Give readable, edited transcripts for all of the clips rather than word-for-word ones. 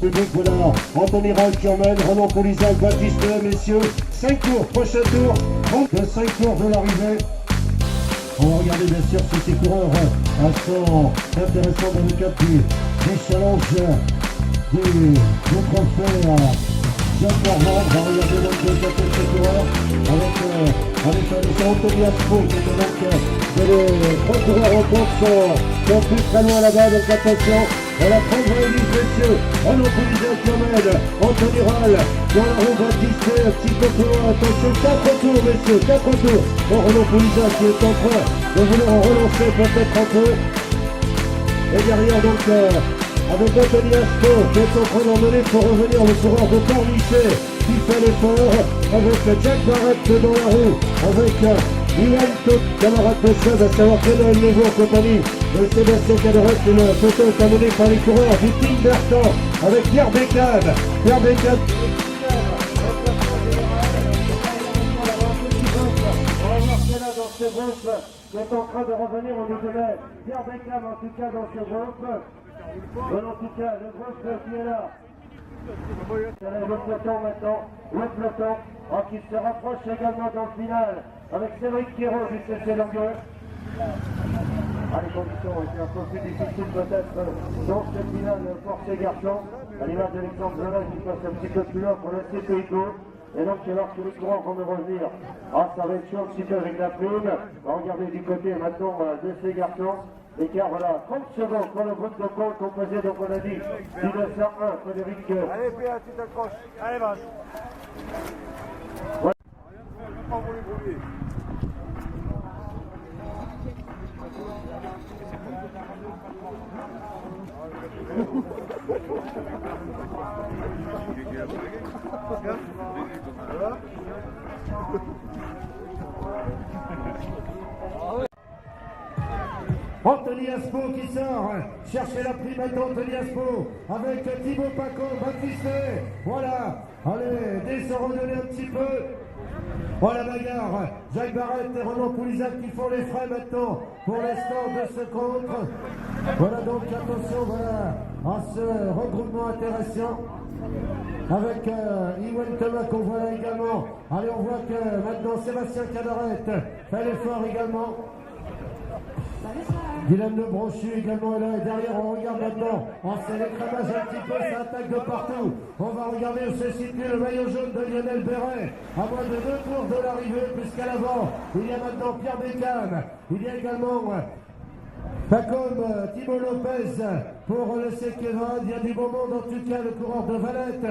public, voilà. Anthony Roll qui emmène, Roland Poulizac, Baptiste, messieurs. 5 tours, prochain tour, 35 tours de l'arrivée. On va regarder bien sûr ces coureurs sont intéressants dans le cadre des challenges du trophée Jacques Morvan. On va regarder donc ces coureurs avec Anthony Aspo qui est donc les 3 coureurs en compte sont plus très loin là-bas, donc attention. Voilà, 30 élite, messieurs. Roland Poulizac qui emmène Anthony Roll dans la roue Baptiste, un petit peu plus loin. Attention, 4 tours, messieurs, 4 tours. Bon, Roland Poulizac qui est en train de vouloir relancer peut-être un peu. Et derrière, donc, avec Anthony Aspo qui est en train d'emmener pour revenir le coureur de Cornichet qui fait l'effort. Avec Jack Barrett dans la roue. Avec Iwan Tot, camarade de Seb, à savoir Kenel Levo en compagnie de Sébastien Cadorette, le photo est amené par les coureurs du Team Bertrand avec Pierre Bécane. Pierre Bécane. On va voir cela dans ce groupe qui est en train de revenir au Nicolas. Pierre Bécane en tout cas dans ce groupe. Bon, en tout cas, le groupe qui est là. Le peloton maintenant, le peloton qui se rapproche également dans le final avec Cédric Quiraud du CC Longueur. Les conditions ont été un peu plus difficiles peut-être dans cette finale pour ces garçons. À l'image d'Alexandre Zelin qui passe un petit peu plus loin pour le CPICO. Et donc c'est lorsque les courants vont nous revenir. Ça va être chaud un petit peu avec la plume. On va regarder du côté maintenant de ces garçons. L'écart, voilà, 30 secondes pour le groupe de compte composé, donc on a dit, du 901, Frédéric. Allez, Pierre, tu t'accroches. Allez, vache. Voilà. On va pas voler. Anthony Aspo qui sort, cherchez la prime maintenant Anthony Aspo, avec Thibaut Paco, Baptiste, voilà, allez, dès se redonner un petit peu, voilà la bagarre, Jacques Barrett et Roland Poulizac qui font les frais maintenant, pour l'instant de ce contre, voilà donc attention, voilà, à ce regroupement intéressant, avec Iwan Thomas qu'on voit là également, allez on voit que maintenant Sébastien Cadorette fait l'effort également, Dylan Lebranchu également est là, et derrière on regarde maintenant, c'est l'écrémage un petit peu, ça attaque de partout. On va regarder où se situe le maillot jaune de Lionel Béret, à moins de 2 tours de l'arrivée, puisqu'à l'avant, il y a maintenant Pierre Bécane, il y a également Pacom, Thibaut Lopez pour le Séquéva, il y a du bon monde en tout cas, le coureur de Valette.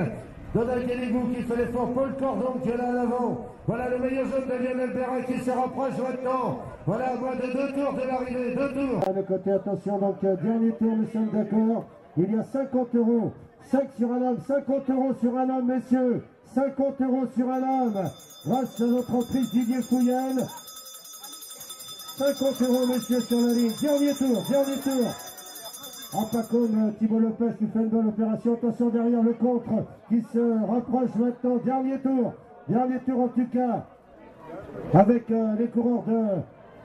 Donald Guéligou qui fait l'effort, Paul Cordon qui est là à l'avant. Voilà le maillot jaune de Lionel Béret qui se rapproche maintenant. Voilà, à moins de 2 tours de l'arrivée, 2 tours. De côté, attention, donc dernier tour, nous sommes d'accord. Il y a 50 €, 5 sur un homme, 50 € sur un homme, messieurs. 50 € sur un homme, grâce à notre entreprise Didier Fouillel. 50 € messieurs sur la ligne. Dernier tour. Pas comme Thibaut Lopez qui fait une bonne opération. Attention derrière le contre qui se rapproche maintenant. Dernier tour en tout cas. Avec les coureurs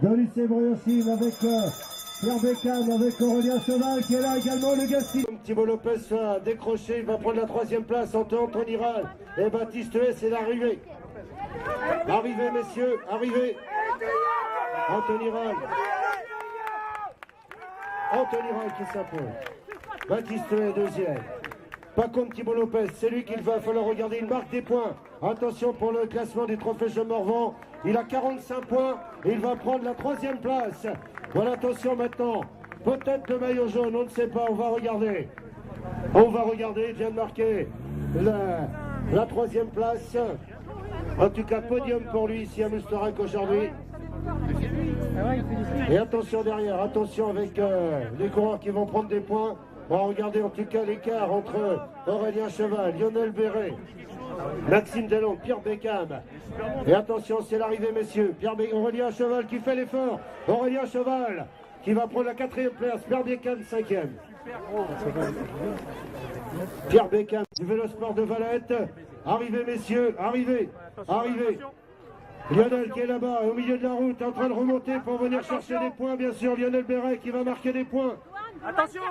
de l'UC Briochine, avec Pierre Bécane, avec Aurélien Cheval qui est là également, le Gassi. Thibaut Lopez va décrocher, il va prendre la 3e place entre Anthony Roll et Baptiste S. C'est l'arrivée. Arrivée messieurs, arrivée. Anthony Roll qui s'impose. Baptiste est 2e. Pas comme Thibaut Lopez, c'est lui qu'il va falloir regarder. Il marque des points. Attention pour le classement du trophée Jean Morvan. Il a 45 points et il va prendre la 3e place. Voilà, attention maintenant. Peut-être le maillot jaune, on ne sait pas. On va regarder. Il vient de marquer la 3e place. En tout cas, podium pour lui ici à Mustarac aujourd'hui. Et attention derrière, attention avec les coureurs qui vont prendre des points. On va regarder en tout cas l'écart entre Aurélien Cheval, Lionel Béret, Maxime Delon, Pierre Bécane. Et attention, c'est l'arrivée messieurs. Aurélien Cheval qui fait l'effort. Aurélien Cheval qui va prendre la 4e place. Pierre Bécane 5e. Pierre Bécane du Vélosport de Valette. Arrivez messieurs, arrivez. Lionel qui est là-bas, au milieu de la route, en train de remonter pour venir chercher des points, bien sûr. Lionel Béret qui va marquer des points. Attention.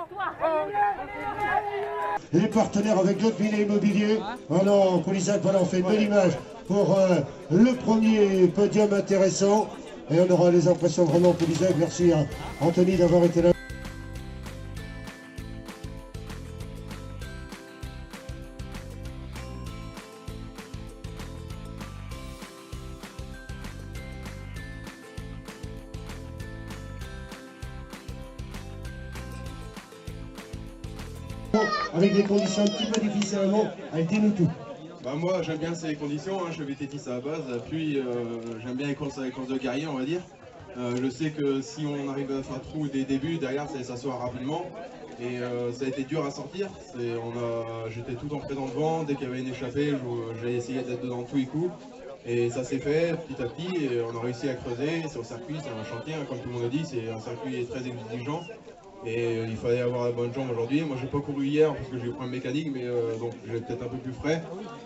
Les partenaires avec d'autres villes immobiliers. Voilà, en Coulissac, voilà, on fait une belle image pour le premier podium intéressant. Et on aura les impressions vraiment en Coulissac. Merci à Anthony d'avoir été là. Avec des conditions un petit peu difficiles avant, dit-nous tout. Bah moi j'aime bien ces conditions, hein. Je suis vététiste à la base, puis j'aime bien les courses de guerrier on va dire. Je sais que si on arrive à faire trou dès le début, derrière ça s'assoit rapidement. Et ça a été dur à sortir, j'étais tout en présent devant, dès qu'il y avait une échappée, j'ai essayé d'être dedans tous les coups. Et ça s'est fait petit à petit, et on a réussi à creuser sur le circuit, c'est un chantier, hein, comme tout le monde a dit, c'est un circuit très exigeant. Et il fallait avoir la bonne jambe aujourd'hui. Moi j'ai pas couru hier parce que j'ai eu un problème mécanique, mais donc j'ai peut-être un peu plus frais.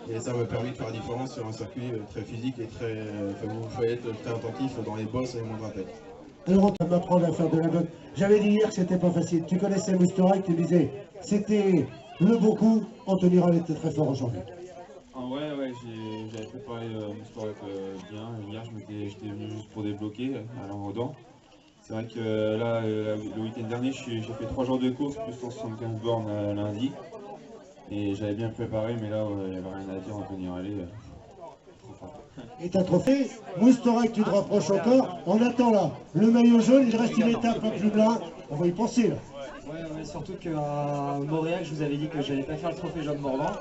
Et ça m'a permis de faire la différence sur un circuit très physique et très. Vous fallait être très attentif dans les bosses et les moindres appels. Alors on va m'apprendre à faire de la botte. J'avais dit hier que c'était pas facile. Tu connaissais Moustourek, tu disais c'était le beau coup. Anthony Rall était très fort aujourd'hui. Ah ouais, j'avais préparé Moustourek bien. Hier j'étais venu juste pour débloquer à l'Enredant. C'est vrai que là, le week-end dernier, j'ai fait 3 jours de course, plus 175 bornes lundi. Et j'avais bien préparé, mais là, il n'y avait rien à dire, Anthony Rall, trop fort. Et t'as trophée, Moustourek, tu te rapproches encore. On attend là, le maillot jaune, il reste une étape un plus blanc. On va y penser là. Ouais, surtout qu'à Montréal, je vous avais dit que j'allais pas faire le trophée Jean Morvan.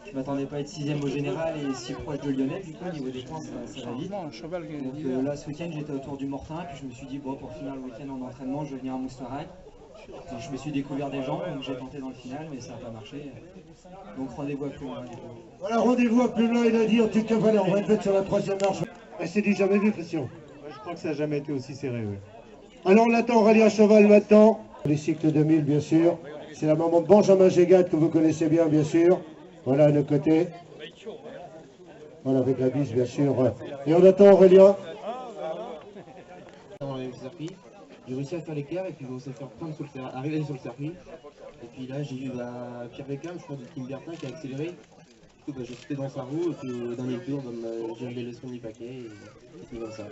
Je m'attendais pas à être 6ème au général et si proche de Lionel, du coup au niveau des points ça va vite. Donc là ce week-end j'étais autour du Mortain et puis je me suis dit bon pour finir le week-end en entraînement je vais venir à Moustourek. Je me suis découvert des gens, donc j'ai tenté dans le final mais ça n'a pas marché. Donc rendez-vous à plus loin. Voilà, rendez-vous à plus loin, il a dit en tout cas voilà, on va être sur la 3e marche. Et c'est du jamais vu Christian. Je crois que ça n'a jamais été aussi serré. Ouais. Alors on attend Aurélie à cheval maintenant. Les cycles 2000 bien sûr. C'est la maman de Benjamin Gégat que vous connaissez bien sûr. Voilà à nos côtés. Voilà avec la bise bien sûr. Et on attend Aurélien. Dans le circuit, j'ai réussi à faire l'éclair et puis j'ai réussi à faire prendre arriver sur le circuit. Et puis là j'ai eu Pierre Beckham, je crois de Tim Bertin qui a accéléré. Du coup j'ai sauté dans sa roue et puis au dernier tour j'ai eu les leçons du paquet et c'est comme ça.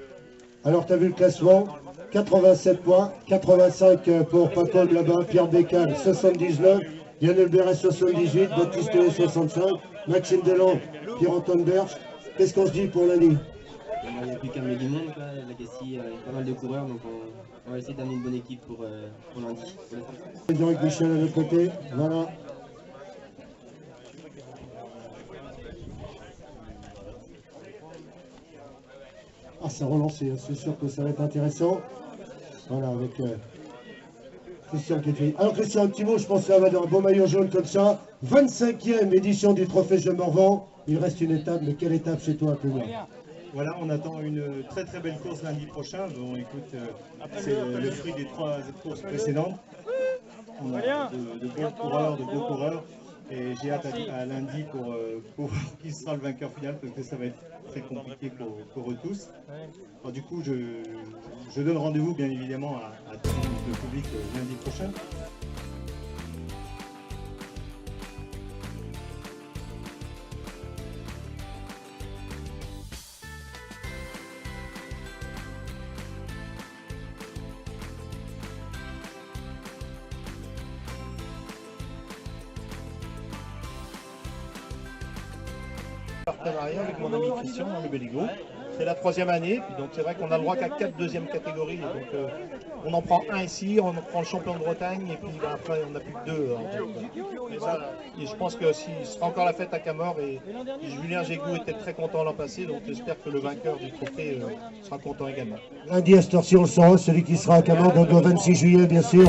Alors tu as vu le classement, 87 points, 85 pour Paco là-bas, Pierre Beckham 79, Lionel Béret 78, Baptiste 65, Maxime Delan, Pierre-Antoine Berge. Qu'est-ce qu'on se dit pour lundi? Il n'y a plus qu'à mettre du monde, la Cassie, il y a pas mal de coureurs, donc on va essayer d'amener une bonne équipe pour lundi. Avec Michel à l'autre côté, voilà. Ah, c'est relancé, c'est sûr que ça va être intéressant. Voilà, avec Christian qui est fait. Alors Christian, un petit mot, je pense que ça va dans un beau maillot jaune comme ça. 25e édition du Trophée Jean Morvan. Il reste une étape, mais quelle étape chez toi, plus loin? Voilà, on attend une très très belle course lundi prochain. Bon, écoute, c'est le fruit des 3 courses précédentes. On a de bons coureurs, de beaux coureurs. Et j'ai hâte à lundi pour qui sera le vainqueur final, parce que ça va être très compliqué pour eux tous. Alors, du coup, je donne rendez-vous bien évidemment à tout le public lundi prochain. Partenariat avec mon ami Christian dans le Béligo. C'est la 3e année, donc c'est vrai qu'on a le droit qu'à 4 deuxièmes catégories. Donc on en prend un ici, on en prend le champion de Bretagne, et puis après on n'a plus que 2. Et je pense que ce sera encore la fête à Camor, et Julien Gégou était très content l'an passé, donc j'espère que le vainqueur du trophée sera content également. Lundi à cette heure-ci, on le saura, celui qui sera à Camor, donc le 26 juillet bien sûr.